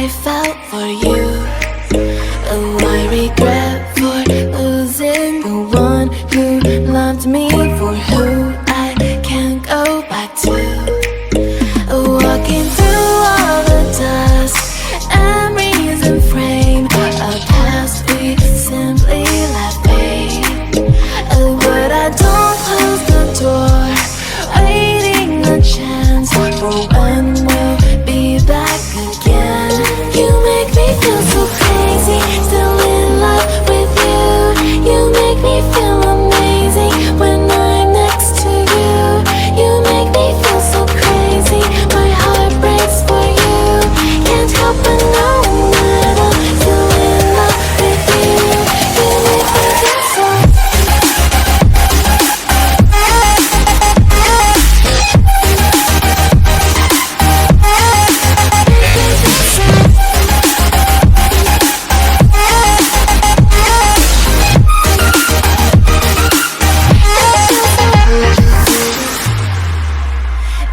I felt for you. Oh, I regret for losing the one who loved me, for who I can't go back to. Walking through all the dust, memories and frame, a past we simply left fade. But I don't close the door, waiting a chance for when we'll be back again. You make me feel so crazy, still in love with you. You make me feel amazing when I'm next to you. You make me feel so crazy, my heart breaks for you. Can't help but knowing that I'm still in love with you. You make me feel so.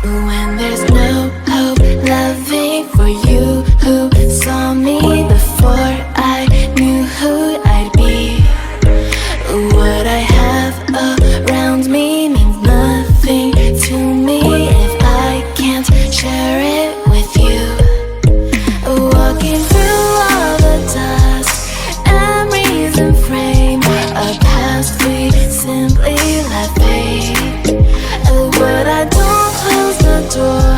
When there's no hope, loving for you who saw me before I knew who I'd be. What I have around me means nothing to me if I can't share it with you. Walking through all the dust, memories and frame, a past we simply left fade. But I don't close the door,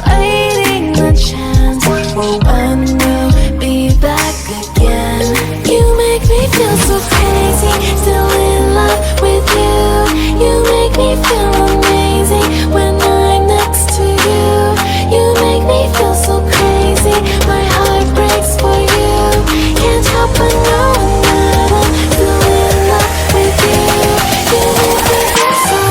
waiting a chance for when we'll be back again. You make me feel so crazy, still in love with you. You make me feel amazing when I'm next to you. You make me feel so crazy, my heart breaks for you. Can't help but knowing that I'm still in love with you. You make me feel so.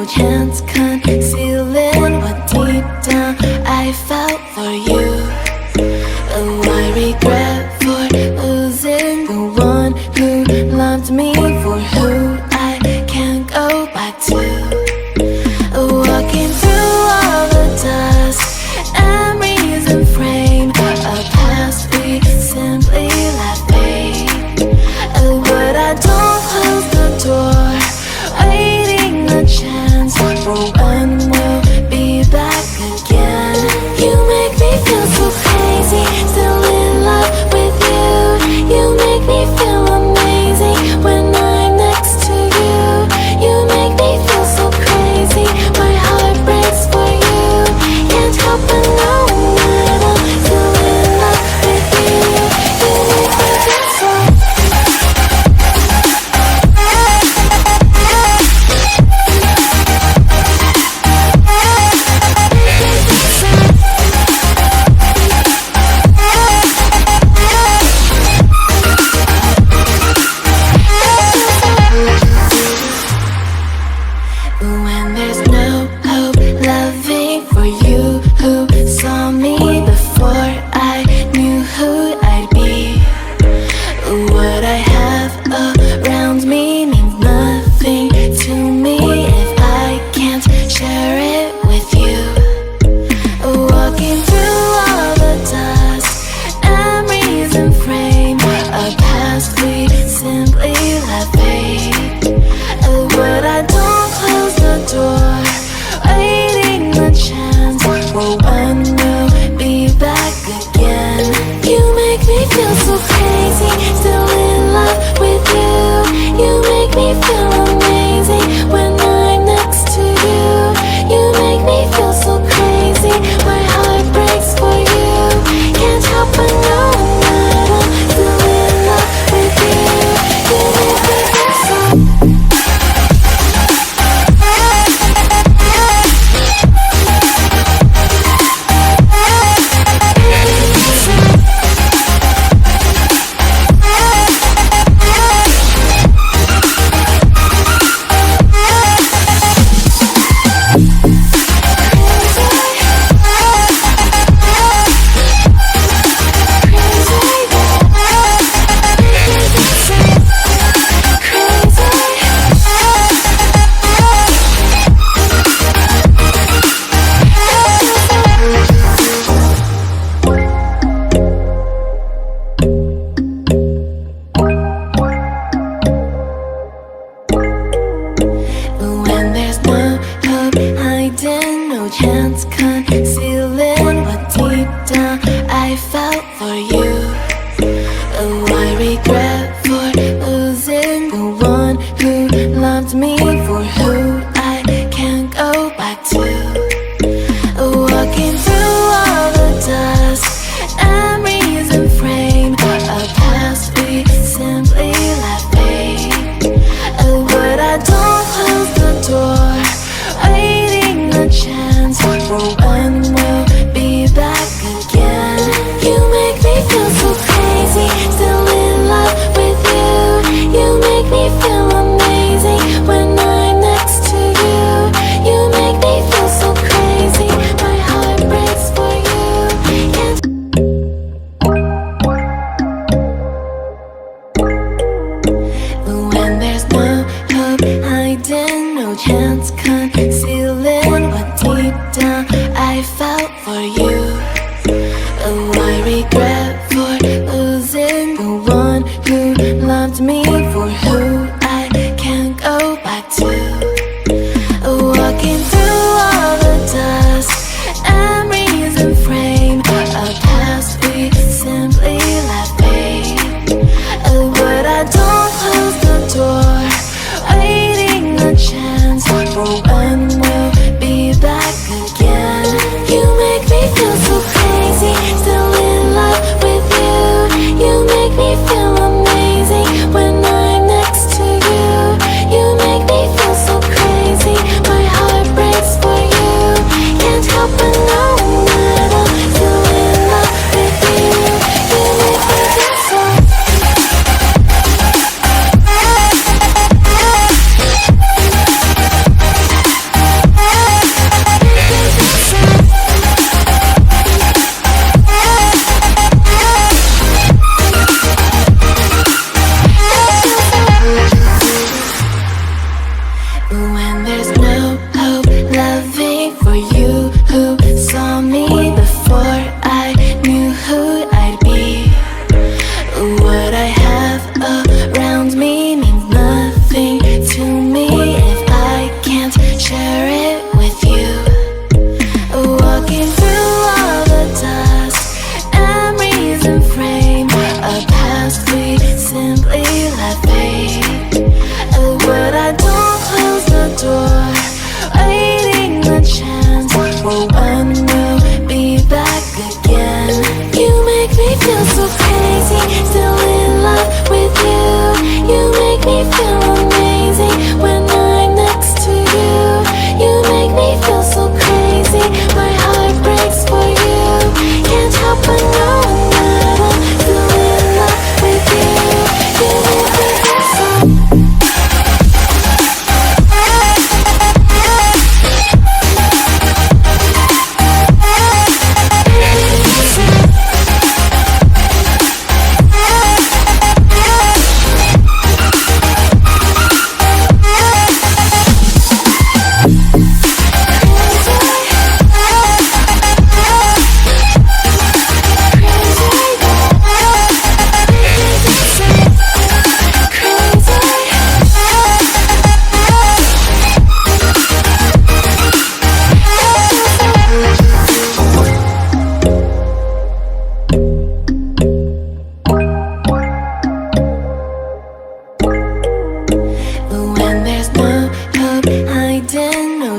no chance concealing what deep down I felt for you. Oh, I regret for losing the one who loved me, for who I can't go back to. Walking through all the dust, memories and frame, a past we simply let fade. But I don't close the door, waiting a chance for when we'll be back again. You make me feel so crazy, still in love with you. You make me feel amazing when I'm next to you. You make me feel so crazy, my heart breaks for you. Can't help but knowing that I'm still in love with you. You make me feel so. When there's no hope loving for you, who saw me before I knew who I'd be. What I have around me means nothing to me if I can't share it with you. Walking through all the dust, memories and frame, a past we simply let fade. But I don't close the door, waiting a chance for when we'll be back again. You make me feel so crazy, still in love with you. You make me feel amazing when I'm next to you. You make me feel so crazy, my heart breaks for you. Can't help but knowing that I'm still in love with you. You make me feel so. When there's no hope hiding, no chance concealing what deep down I felt for you. Oh, I regret for losing the one who loved me, for who I can't go back to. Walking through all the dust, memories and frame, a past we simply let fade. But I don't close the door, waiting a chance for when we'll be back again. You make me feel so crazy, still in love with you. You make me feel amazing when I'm next to you. You make me feel so crazy, my heart breaks for you. Can't. When there's no hope hiding, no chance concealing what deep down I felt for you. Oh, I regret for losing the one who loved me, for who I can't go back to. Walking through all the dust, memories and frame, a past we simply let fade. But I don't close the door, waiting a chance for when we'll be back again. You make me feel so crazy, still in love with you. You make me feel amazing when I'm next to you. You make me feel so crazy, my heart breaks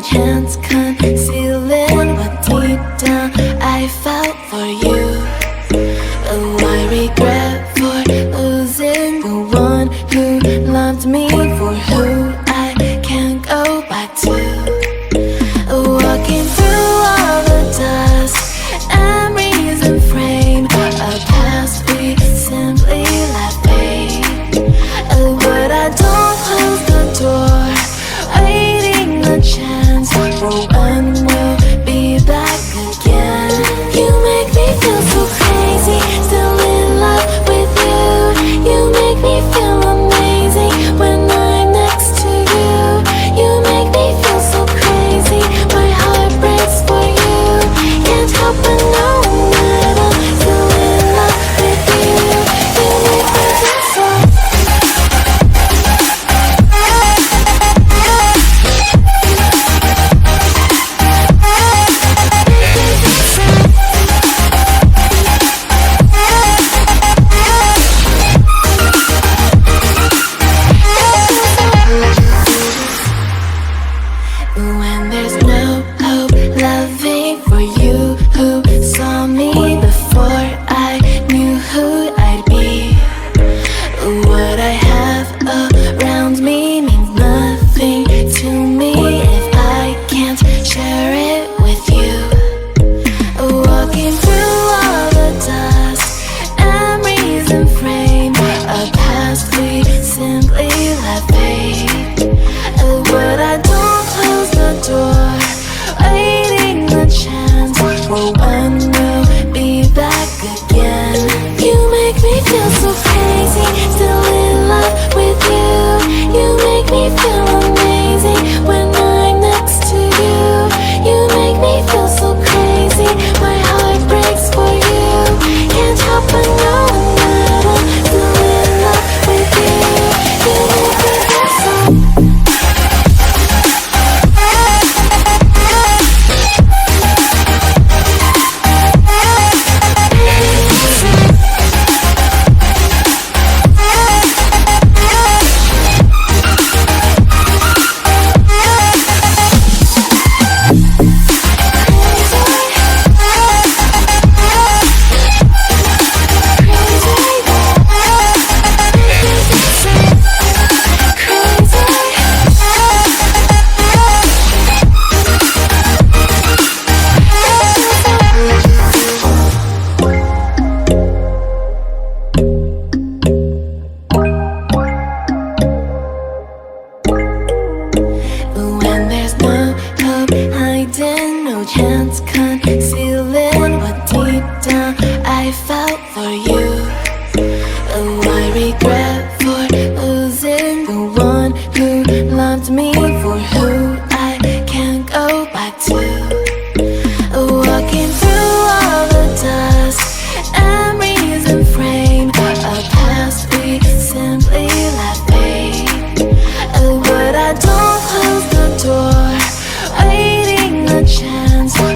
chance concealing what deep down I felt for you. Oh, I regret for losing the one who loved me for who I can't go back to. Walking through all the dust, memories and frame, a past we simply let fade. But I don't close the door, waiting a chance for when we'll be back again. You make me feel so crazy, still in love with you. You make me feel amazing when I'm next to you. You make me feel so crazy, my heart breaks for you. Can't help but know that I'm still in love with you. You make me feel so. When there's no hope loving for you who saw me before I knew who I'd be. What I have around me means nothing to me if I can't share it with you. Walking through all the dust, memories and frame, a past we simply let fade. But I don't close the door, waiting a chance for when we'll be back again. You make me feel so crazy, still in love with you. You make me feel amazing when I'm next to you. You make me feel so crazy, my heart breaks for you. Can't help but know that I'm still in love with you. You make me feel so. When there's no hope hiding, no chance concealing what deep down I felt for you. Oh, I regret for losing the one who loved me for who I can't go back to. Walking through all the dust, memories and frame, a past we simply let fade. But I don't close the door, waiting a chance for